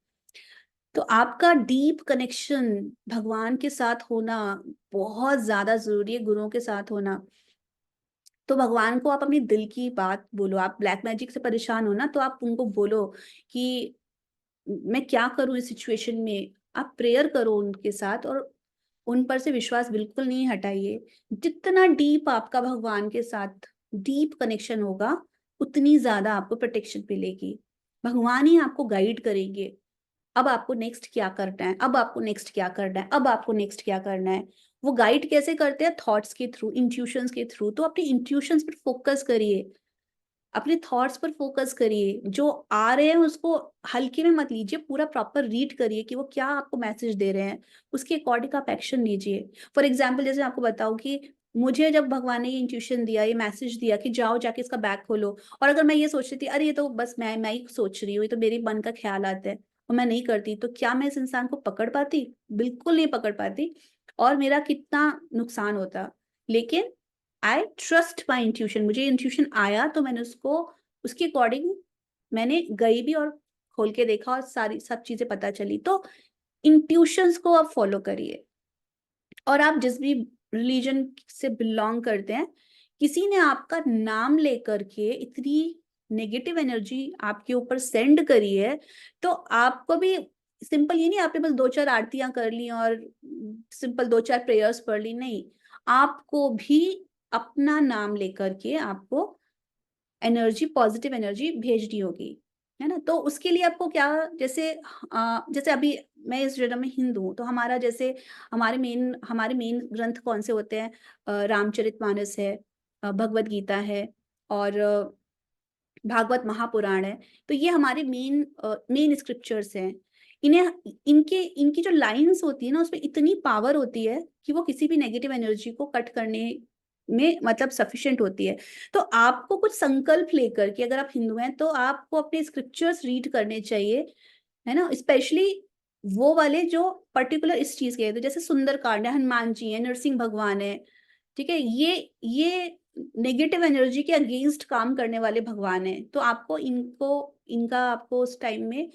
Speaker 1: तो आपका डीप कनेक्शन भगवान के साथ होना बहुत ज़्यादा ज़रूरी है, गुरुओं के साथ होना। तो भगवान को आप अपनी दिल की बात बोलो। आप ब्लैक मैजिक से परेशान हो ना, तो आप उनको बोलो कि मैं क्या करूँ इस सिचुएशन में? आप प्रेयर करो उनके साथ और उन पर से विश्वास बिल्कुल नहीं हटाइए। जितना डीप आपका भगवान के साथ डीप कनेक्शन होगा, उतनी ज़्यादा आपको प्रोटेक्शन मिलेगी। भगवान ही आपको गाइड करेंगे। अब आपको नेक्स्ट क्या करना है? अब आपको नेक्स्ट क्या करना है? अब आपको नेक्स्ट क्या करना है? वो गाइड कैसे करते हैं? थॉट्स के थ्रू, इंट्यूशंस के थ्रू। तो अपने इंट्यूशंस पर फोकस करिए। अपने थॉट्स पर फोकस करिए, जो आ रहे हैं उसको हल्के में मत लीजिए, पूरा प्रॉपर रीड करिए कि वो क्या आपको मैसेज दे रहे हैं, उसके अकॉर्डिंग आप एक्शन लीजिए। फॉर एग्ज़ाम्पल जैसे मैं आपको बताऊँ कि मुझे जब भगवान ने ये इंट्यूशन दिया, ये मैसेज दिया कि जाओ जाके इसका बैग खोलो और अगर मैं ये सोच रही थी, अरे ये तो बस मैं ही सोच रही हूँ, ये तो मेरे मन का ख़्याल आता है और मैं नहीं करती, तो क्या मैं इस इंसान को पकड़ पाती? बिल्कुल नहीं पकड़ पाती और मेरा कितना नुकसान होता। लेकिन आई ट्रस्ट माई इंट्यूशन, मुझे इंट्यूशन आया तो मैंने उसको उसके अकॉर्डिंग मैंने गई भी और खोल के देखा और सारी सब चीज़ें पता चली। तो इंट्यूशंस को आप फ़ॉलो करिए और आप जिस भी रिलीजन से बिलॉन्ग करते हैं, किसी ने आपका नाम लेकर के इतनी नेगेटिव एनर्जी आपके ऊपर सेंड करी है, तो आपको भी सिंपल ये नहीं आपने बस 2-4 आरतियाँ कर ली और सिंपल 2-4 प्रेयर्स पढ़ ली, नहीं। आपको भी अपना नाम लेकर के आपको एनर्जी पॉज़िटिव एनर्जी भेजनी होगी, है ना? तो उसके लिए आपको क्या जैसे जैसे अभी मैं इस जन्म में हिंदू हूँ, तो हमारे मेन ग्रंथ कौन-से होते हैं? रामचरितमानस है, भगवद गीता है और भागवत महापुराण है। तो ये हमारे मेन स्क्रिप्चर्स हैं। इन्हें इनके इनकी जो लाइन्स होती है ना, उसमें इतनी पावर होती है कि वो किसी भी नेगेटिव एनर्जी को कट करने में मतलब सफिशिएंट होती है। तो आपको कुछ संकल्प लेकर के अगर आप हिंदू हैं, तो आपको अपने स्क्रिप्चर्स रीड करने चाहिए, है ना? स्पेशली वो वाले जो पर्टिकुलर इस चीज़ के हैं। तो जैसे सुंदरकांड है, हनुमान जी हैं, नरसिंह भगवान हैं, ठीक है? ये नेगेटिव एनर्जी के अगेंस्ट काम करने वाले भगवान हैं। तो इनका आपको उस टाइम में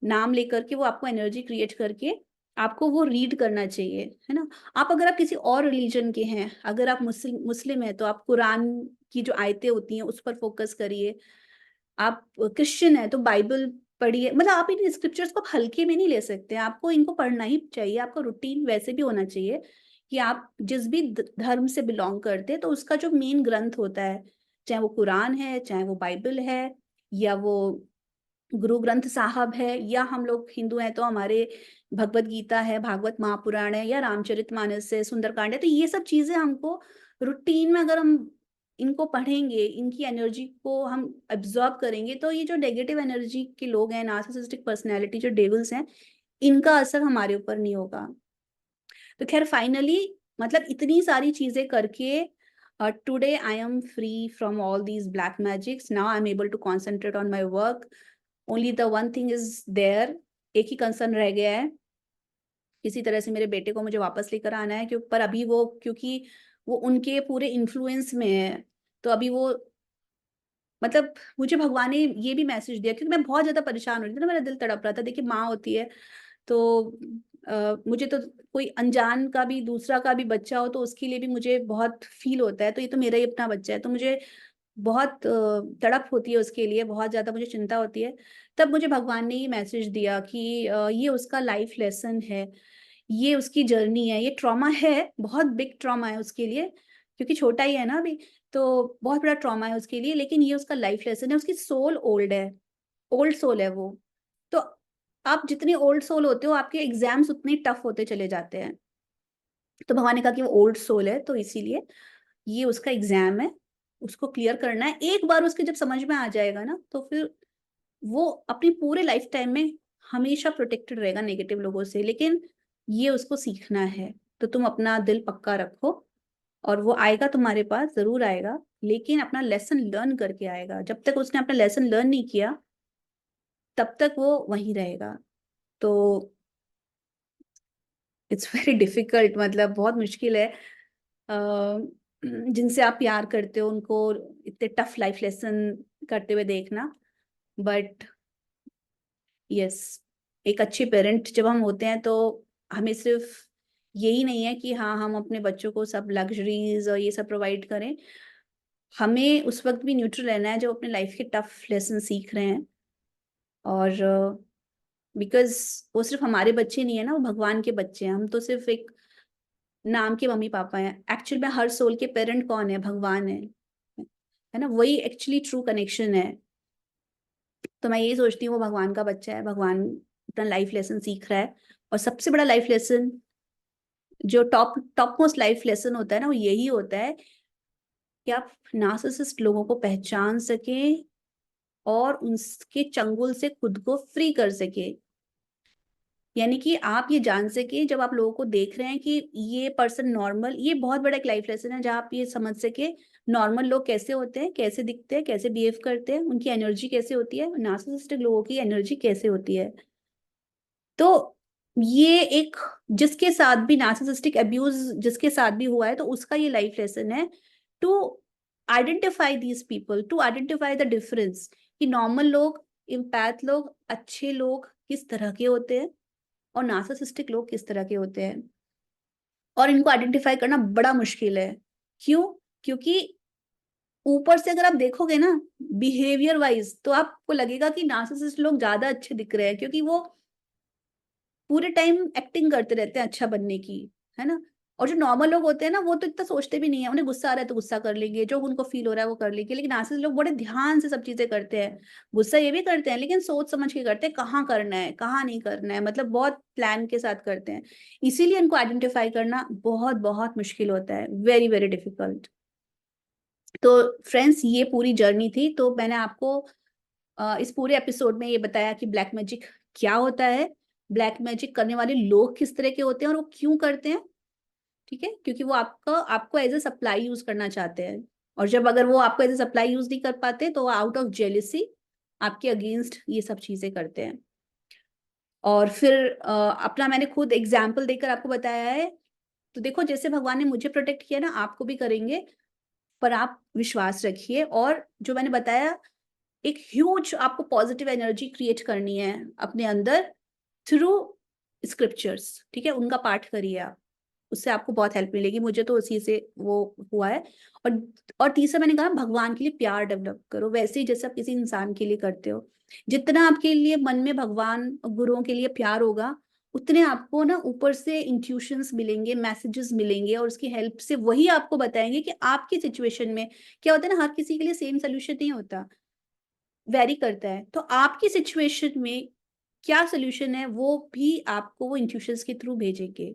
Speaker 1: नाम लेकर के वो आपको एनर्जी क्रिएट करके आपको वो रीड करना चाहिए, है ना? अगर आप किसी और रिलीजन के हैं, अगर आप मुस्लिम हैं, तो आप कुरान की जो आयतें होती हैं, उस पर फ़ोकस करिए। आप क्रिश्चियन हैं, तो बाइबल पढ़िए। मतलब आप इन स्क्रिप्चर्स को आप हल्के में नहीं ले सकते, आपको इनको पढ़ना ही चाहिए। आपका रूटीन वैसे भी होना चाहिए कि आप जिस भी धर्म से बिलोंग करते हैं, तो उसका जो मेन ग्रंथ होता है, चाहे वो कुरान है, चाहे वो बाइबल है या वो गुरु ग्रंथ साहब है या हम लोग हिंदू हैं तो हमारे भगवत गीता है, भागवत महापुराण है या रामचरितमानस है, सुंदरकांड है। तो ये सब चीज़ें हमको रूटीन में अगर हम इनको पढ़ेंगे, इनकी एनर्जी को हम अब्ज़ॉर्ब करेंगे, तो ये जो नेगेटिव एनर्जी के लोग हैं, नार्सिसिस्टिक पर्सनैलिटी जो डेविल्स हैं, इनका असर हमारे ऊपर नहीं होगा। तो ख़ैर फाइनली मतलब इतनी सारी चीज़ें करके today I am free from all these black magics. Now I am able to concentrate on my work. Only the one thing is there, एक ही कंसर्न रह गया है, किसी तरह से मेरे बेटे को मुझे वापस लेकर आना है पर अभी वो क्योंकि वो उनके पूरे इन्फ्लुएंस में है, तो अभी वो मतलब मुझे भगवान ने ये भी मैसेज दिया, क्योंकि मैं बहुत ज़्यादा परेशान हो रही थी ना, मेरा दिल तड़प रहा था। देखिए माँ होती है तो मुझे तो कोई अनजान का भी, दूसरा का भी बच्चा हो तो उसके लिए भी मुझे बहुत फ़ील होता है, तो ये तो मेरा ही अपना बच्चा है, तो मुझे बहुत तड़प होती है उसके लिए, बहुत ज़्यादा मुझे चिंता होती है। तब मुझे भगवान ने ये मैसेज दिया कि ये उसका लाइफ़ लेसन है, ये उसकी जर्नी है, ये ट्रॉमा है, बहुत बिग ट्रॉमा है उसके लिए, क्योंकि छोटा ही है ना अभी, तो बहुत बड़ा ट्रॉमा है उसके लिए, लेकिन ये उसका लाइफ़ लेसन है, उसकी सोल ओल्ड है, ओल्ड सोल है वो। तो आप जितने ओल्ड सोल होते हो, आपके एग्ज़ाम्स उतने टफ होते चले जाते हैं। तो भगवान ने कहा कि वो ओल्ड सोल है, तो इसीलिए ये उसका एग्ज़ाम है, उसको क्लियर करना है। एक बार उसके जब समझ में आ जाएगा ना, तो फिर वो अपनी पूरे लाइफ़ टाइम में हमेशा प्रोटेक्टेड रहेगा नेगेटिव लोगों से, लेकिन ये उसको सीखना है। तो तुम अपना दिल पक्का रखो और वो आएगा तुम्हारे पास, ज़रूर आएगा, लेकिन अपना लेसन लर्न करके आएगा। जब तक उसने अपना लेसन लर्न नहीं किया, तब तक वो वहीं रहेगा। तो इट्स वेरी डिफ़िकल्ट, मतलब बहुत मुश्किल है। अ, जिनसे आप प्यार करते हो उनको इतने टफ लाइफ़ लेसन करते हुए देखना। बट यस, एक अच्छे पेरेंट जब हम होते हैं तो हमें सिर्फ़ यही नहीं है कि हाँ, हम अपने बच्चों को सब लग्ज़रीज़ और ये सब प्रोवाइड करें। हमें उस वक़्त भी न्यूट्रल रहना है जब अपने लाइफ़ के टफ लेसन सीख रहे हैं, और बिकॉज़ वो सिर्फ़ हमारे बच्चे नहीं है ना, वो भगवान के बच्चे हैं। हम तो सिर्फ़ एक नाम के मम्मी-पापा हैं। एक्चुअल में हर सोल के पेरेंट कौन है? भगवान है ना? वही एक्चुअली ट्रू कनेक्शन है। तो मैं यही सोचती हूँ वो भगवान का बच्चा है, भगवान अपना लाइफ़ लेसन सीख रहा है, और सबसे बड़ा लाइफ़ लेसन, जो टॉप मोस्ट लाइफ़ लेसन होता है ना, वो यही होता है कि आप नार्सिसिस्ट लोगों को पहचान सकें और उनके चंगुल से खुद को फ्री कर सकें। यानी कि आप ये जान सकें जब आप लोगों को देख रहे हैं कि ये पर्सन नॉर्मल, ये बहुत बड़ा एक लाइफ लेसन है जहाँ आप ये समझ सके नॉर्मल लोग कैसे होते हैं, कैसे दिखते हैं, कैसे बिहेव करते हैं, उनकी एनर्जी कैसे होती है, नार्सिसिस्टिक लोगों की एनर्जी कैसे होती है। तो ये एक, जिसके साथ भी नार्सिसिस्टिक अब्यूज जिसके साथ भी हुआ है, तो उसका ये लाइफ लेसन है to identify these people, to identify the difference, कि नॉर्मल लोग, इम्पैथ लोग, अच्छे लोग किस तरह के होते हैं और नार्सिसिस्टिक लोग किस तरह के होते हैं, और इनको आइडेंटिफाई करना बड़ा मुश्किल है। क्यों? क्योंकि ऊपर से अगर आप देखोगे ना, बिहेवियर वाइज़, तो आपको लगेगा कि नार्सिसिस्ट लोग ज़्यादा अच्छे दिख रहे हैं, क्योंकि वो पूरे टाइम एक्टिंग करते रहते हैं अच्छा बनने की, है ना? और जो नॉर्मल लोग होते हैं ना, वो तो इतना सोचते भी नहीं है, उन्हें गुस्सा आ रहा है तो गुस्सा कर लेंगे, जो उनको फ़ील हो रहा है वो कर लेंगे, लेकिन नार्सिसिस्ट लोग बड़े ध्यान से सब चीज़ें करते हैं। गुस्सा ये भी करते हैं, लेकिन सोच समझ के करते हैं, कहाँ करना है, कहाँ नहीं करना है, मतलब बहुत प्लान के साथ करते हैं। इसीलिए इनको आइडेंटिफ़ाई करना बहुत-बहुत मुश्किल होता है, वेरी, वेरी डिफिकल्ट। तो फ्रेंड्स, ये पूरी जर्नी थी, तो मैंने आपको इस पूरे एपिसोड में ये बताया कि ब्लैक मैजिक क्या होता है, ब्लैक मैजिक करने वाले लोग किस तरह के होते हैं और वो क्यों करते हैं, ठीक है? क्योंकि वो आपको एज़ अ सप्लाई यूज़ करना चाहते हैं, और जब अगर वो आपको एज़ अ सप्लाई यूज़ नहीं कर पाते, तो आउट ऑफ जेलसी आपके अगेंस्ट ये सब चीज़ें करते हैं। और फिर अपना मैंने खुद एग्ज़ाम्पल देकर आपको बताया है, तो देखो जैसे भगवान ने मुझे प्रोटेक्ट किया ना, आपको भी करेंगे, पर आप विश्वास रखिए, और जो मैंने बताया, एक ह्यूज आपको पॉजिटिव एनर्जी क्रिएट करनी है अपने अंदर थ्रू स्क्रिप्चर्स, ठीक है? उनका पाठ करिए आप, उससे आपको बहुत हेल्प मिलेगी। मुझे तो उसी से वो हुआ है। और और तीसरा मैंने कहा, भगवान के लिए प्यार डेवलप करो, वैसे ही जैसे आप किसी इंसान के लिए करते हो। जितना आपके लिए मन में भगवान और गुरुओं के लिए प्यार होगा, उतने आपको ना ऊपर से इंट्यूशंस मिलेंगे, मैसेजेस मिलेंगे, और उसकी हेल्प से वही आपको बताएँगे कि आपकी सिचुएशन में क्या होता है ना, हर किसी के लिए सेम सॉल्यूशन नहीं होता, वैरी करता है। तो आपकी सिचुएशन में क्या सॉल्यूशन है, वो भी आपको वो इंट्यूशंस के थ्रू भेजेंगे।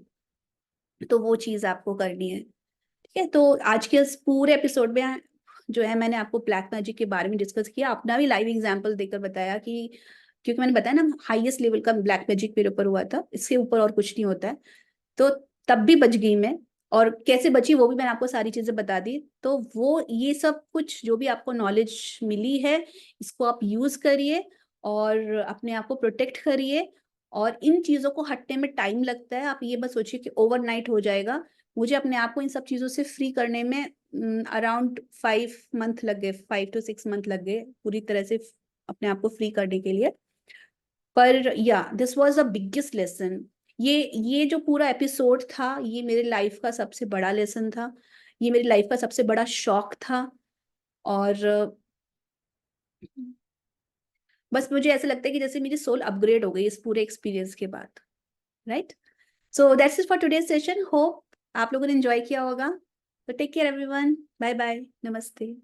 Speaker 1: तो वो चीज़ आपको करनी है। ठीक है? तो आज के इस पूरे एपिसोड में जो है, मैंने आपको ब्लैक मैजिक के बारे में डिस्कस किया, अपना भी लाइव एग्ज़ाम्पल देकर बताया कि, क्योंकि मैंने बताया ना, हाईएस्ट लेवल का ब्लैक मैजिक मेरे ऊपर हुआ था, इसके ऊपर और कुछ नहीं होता है। तो तब भी बच गई मैं, और कैसे बची वो भी मैंने आपको सारी चीज़ें बता दी। तो वो ये सब कुछ जो भी आपको नॉलेज मिली है, इसको आप यूज़ करिए और अपने आप को प्रोटेक्ट करिए, और इन चीज़ों को हटने में टाइम लगता है, आप ये मत सोचिए कि ओवरनाइट हो जाएगा। मुझे अपने आप को इन सब चीज़ों से फ्री करने में अराउंड 5 मंथ लग गए, 5 टू 6 मंथ लग गए पूरी तरह से अपने आप को फ्री करने के लिए। पर या this was the biggest lesson. ये जो पूरा एपिसोड था, ये मेरे लाइफ का सबसे बड़ा लेसन था। ये मेरी लाइफ का सबसे बड़ा शॉक था और बस मुझे ऐसा लगता है कि जैसे मेरी सोल अपग्रेड हो गई इस पूरे एक्सपीरियंस के बाद, right? So that's it for today's session. Hope आप लोगों ने एन्जॉय किया होगा। तो take care everyone. Bye bye. नमस्ते।